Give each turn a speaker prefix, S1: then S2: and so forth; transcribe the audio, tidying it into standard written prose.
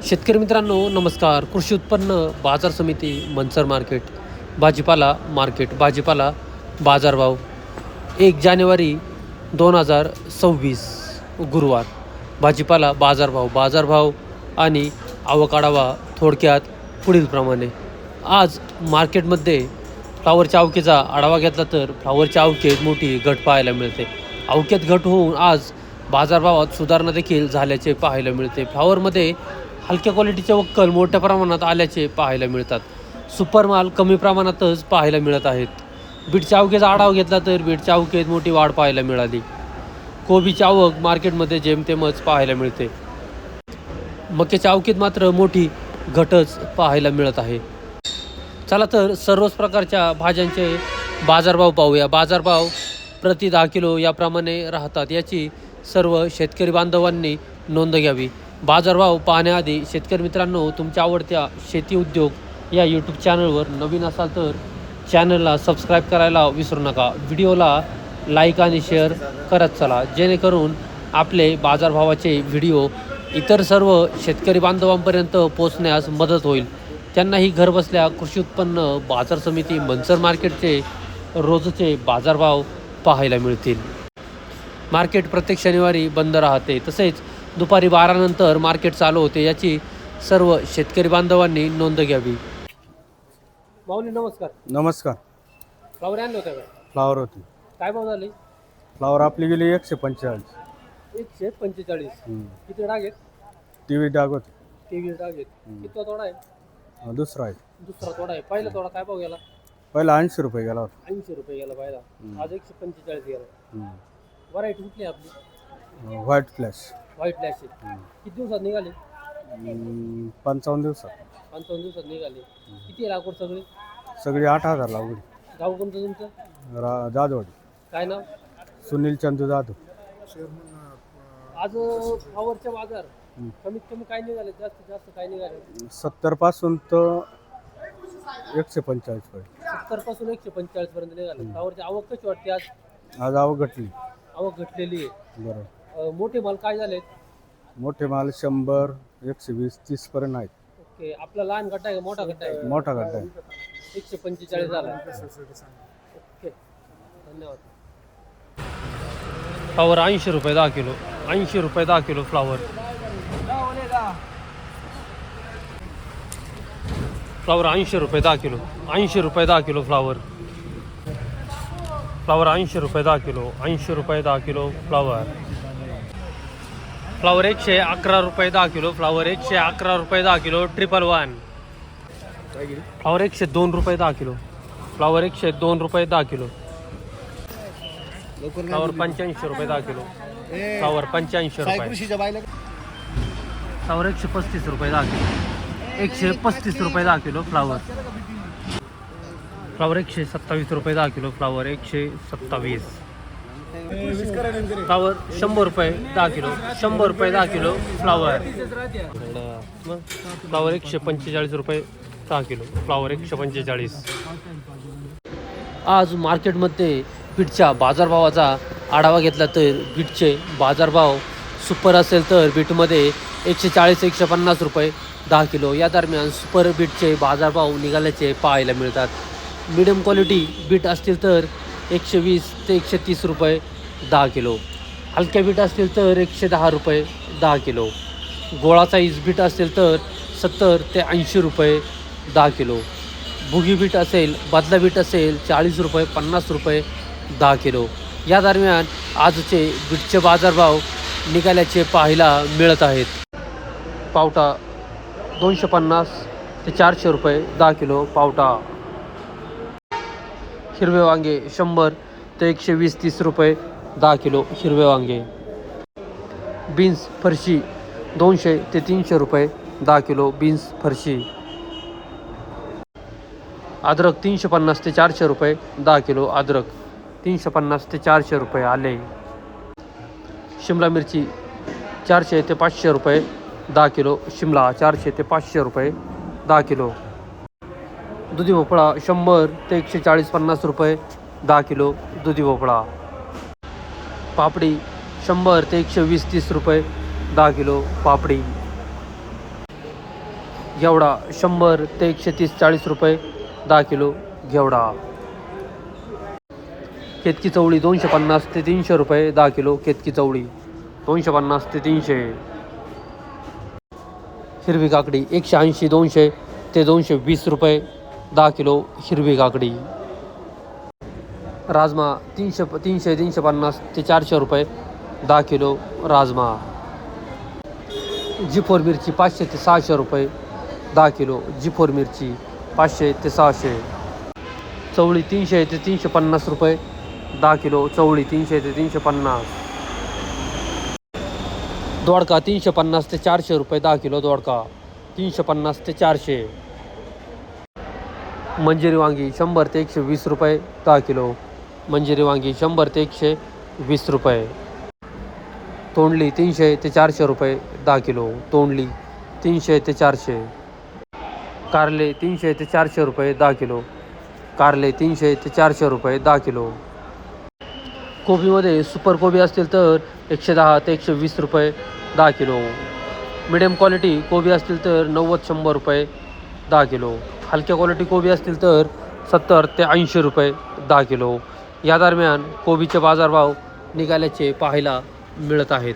S1: शेतकरी मित्रांनो नमस्कार. कृषी उत्पन्न बाजार समिती मनसर मार्केट भाजीपाला बाजारभाव 1 जानेवारी 2026 गुरुवार. भाजीपाला बाजारभाव आणि आवक आढावा थोडक्यात पुढीलप्रमाणे. आज मार्केटमध्ये फ्लावरच्या आवकेचा आढावा घेतला तर फ्लावरच्या आवकेत मोठी घट पाहायला मिळते. आवकेत घट होऊन आज बाजारभावात सुधारणा देखील झाल्याचे पाहायला मिळते. फ्लावरमध्ये हलक्या क्वालिटीचे वक्कल मोठ्या प्रमाणात आल्याचे पाहायला मिळतात. सुपर माल कमी प्रमाणातच पाहायला मिळत आहेत. बीटच्या आवकेचा आढावा घेतला तर बीटच्या आवकेत मोठी वाढ पाहायला मिळाली. कोबीची आवक मार्केटमध्ये जेमतेमच पाहायला मिळते. मक्याच्या आवकेत मात्र मोठी घटच पाहायला मिळत आहे. चला तर सर्वच प्रकारच्या भाज्यांचे बाजारभाव पाहूया. बाजारभाव प्रति 10 किलो याप्रमाणे राहतात. याची सर्व शेतकरी बांधवांनी नोंद घ्यावी. बाजारभाव पाहण्याआधी शेतकरी मित्रांनो, तुमच्या आवडत्या शेती उद्योग या यूट्यूब चॅनलवर नवीन असाल तर चॅनलला सबस्क्राईब करायला विसरू नका. व्हिडिओला लाईक आणि शेअर करत चला, जेणेकरून आपले बाजारभावाचे व्हिडिओ इतर सर्व शेतकरी बांधवांपर्यंत पोहोचण्यास मदत होईल. त्यांनाही घरबसल्या कृषी उत्पन्न बाजार समिती मनसर मार्केटचे रोजचे बाजारभाव पाहायला मिळतील. मार्केट प्रत्येक शनिवारी बंद राहते, तसेच दुपारी 12 नंतर मार्केट चालू होते. याची सर्व शेतकरी बांधवांनी नोंद घ्यावी. माऊली नमस्कार.
S2: नमस्कार.
S1: फ्लावर आणले होते का?
S2: फ्लावर होती.
S1: काय भाव झाले?
S2: फ्लावर आपली गेली 145.
S1: 145. किती डाग आहेत?
S2: टीव्ही डाग होते.
S1: 23 डाग आहेत. किती तोडा आहे?
S2: दुसरा आहे.
S1: दुसरा तोडा आहे. पहिला तोडा काय भाव गेला?
S2: पहिला 80 रुपये गेला होता.
S1: 80 रुपये गेला पहिला. आज 145 गेला. व्हरायटी कुठली आहे आपली?
S2: White flash.
S1: White flash. किती दिवसात निघाले?
S2: 55 दिवसात.
S1: 55 दिवसात निघाले. किती लागवड सगळी?
S2: सगळी 8,000 लागली.
S1: गाव कोणतं तुमचं?
S2: जाधववाडी.
S1: काय नाव?
S2: सुनील चंदू जाधव.
S1: आज फ्लावरचे बाजार कमीत कमी काय निघाले? जास्तीत जास्त काय निघाले?
S2: 70 पासून तर 145 पर्यंत.
S1: 70 पासून 145 पर्यंत निघाले. फ्लावरची आवक कशी वाटते आज?
S2: आज आवक घटली.
S1: आवक घटलेली आहे.
S2: बरोबर.
S1: मोठे माल काय झालेत?
S2: मोठे माल 100, 120, 30 पर्यंत आहेत.
S1: ओके. आपला लहान गट आहे का मोठा गट आहे?
S2: मोठा गड्डा आहे.
S1: 145 झाला. ओके, धन्यवाद. फ्लावर 80 रुपये 10 किलो. 80 रुपये 10 किलो फ्लावर. फ्लावर 80 रुपये 10 किलो. 80 रुपये 10 किलो फ्लावर. फ्लावर 80 रुपये 10 किलो. 80 रुपये 10 किलो फ्लावर. फ्लावर 111 रुपये 10 किलो. फ्लावर 111 रुपये 10 किलो. 111. फ्लावर 102 रुपये 10 किलो. फ्लावर 102 रुपये 10 किलो. फ्लावर 85 रुपये 10 किलो. फ्लावर 85 रुपये. फ्लावर 135 रुपये 10 किलो. 135 रुपये 10 किलो फ्लावर. फ्लावर 127 रुपये 10 किलो. फ्लावर 127. फ्लावर 100 रुपये 10 किलो. 100 रुपये 10 किलो फ्लावर. फ्लावर 145 रुपये 10 किलो. फ्लावर 145. आज मार्केटमध्ये बीटच्या बाजारभावाचा आढावा घेतला तर बीटचे बाजारभाव सुपर असेल तर बीटमध्ये 140-150 रुपये 10 किलो या दरम्यान सुपर बीटचे बाजारभाव निघाल्याचे पाहायला मिळतात. मिडियम क्वालिटी बीट असतील तर 120 ते 130 रुपये 10 किलो. हलक्या बीट असतील तर 110 रुपये 10 किलो. गोळा साईज बीट असेल तर 70 ते 80 रुपये 10 किलो. भुगी बीट असेल, बदला बीट असेल 40 रुपये 50 रुपये 10 किलो. या दरम्यान आजचे बीटचे बाजारभाव निघाल्याचे पाहायला मिळत आहेत. पावटा 250 ते 400 रुपये 10 किलो पावटा. हिरवे वांगे 100 ते 120-130 रुपये 10 किलो हिरवे वांगे. बीन्स फरशी 200 ते 300 रुपये 10 किलो बीन्स फरशी. अद्रक 350 ते 400 रुपये 10 किलो अद्रक. 350 ते 400 रुपये आले. शिमला मिरची 400 ते 500 रुपये 10 किलो शिमला. 400 ते 500 रुपये 10 किलो. दुधी भोपळा 100 ते 140-50 रुपये 10 किलो दुधी भोपळा. पापडी 100 ते 120-130 रुपये 10 किलो पापडी. घेवडा 100 ते 130-140 रुपये 10 किलो घेवडा. केतकी चवळी 250 ते 300 रुपये 10 किलो केतकी चवळी 250 ते 300. हिरवी काकडी 180-200 ते 220 रुपये 10 किलो हिरवी काकडी. राजमा 350 ते 400 रुपये 10 किलो राजमा. जी4 मिरची 500 ते 600 रुपये 10 किलो जी4 मिरची 500 ते 600. चवळी 300 ते 350 रुपये 10 किलो चवळी 300 ते 350. दोडका 350 ते 400 रुपये 10 किलो दोडका 350 ते 400. मंजिरी वांगी 100 ते 120 रुपये 10 किलो मंजिरी वांगी 100 ते 120 रुपये. तोंडली 300 ते 400 रुपये 10 किलो तोंडली 300 ते 400. कारले 300 ते 400 रुपये 10 किलो कारले 300 ते 400 रुपये 10 किलो. कोबीमध्ये सुपर कोबी असतील तर 110 ते 120 रुपये 10 किलो. मिडियम क्वालिटी कोबी असतील तर 90-100 रुपये 10 किलो. हलक्या क्वालिटी कोबी असतील तर 70 ते 80 रुपये 10 किलो. या दरम्यान कोबीचे बाजारभाव निघाल्याचे पाहायला मिळत आहेत.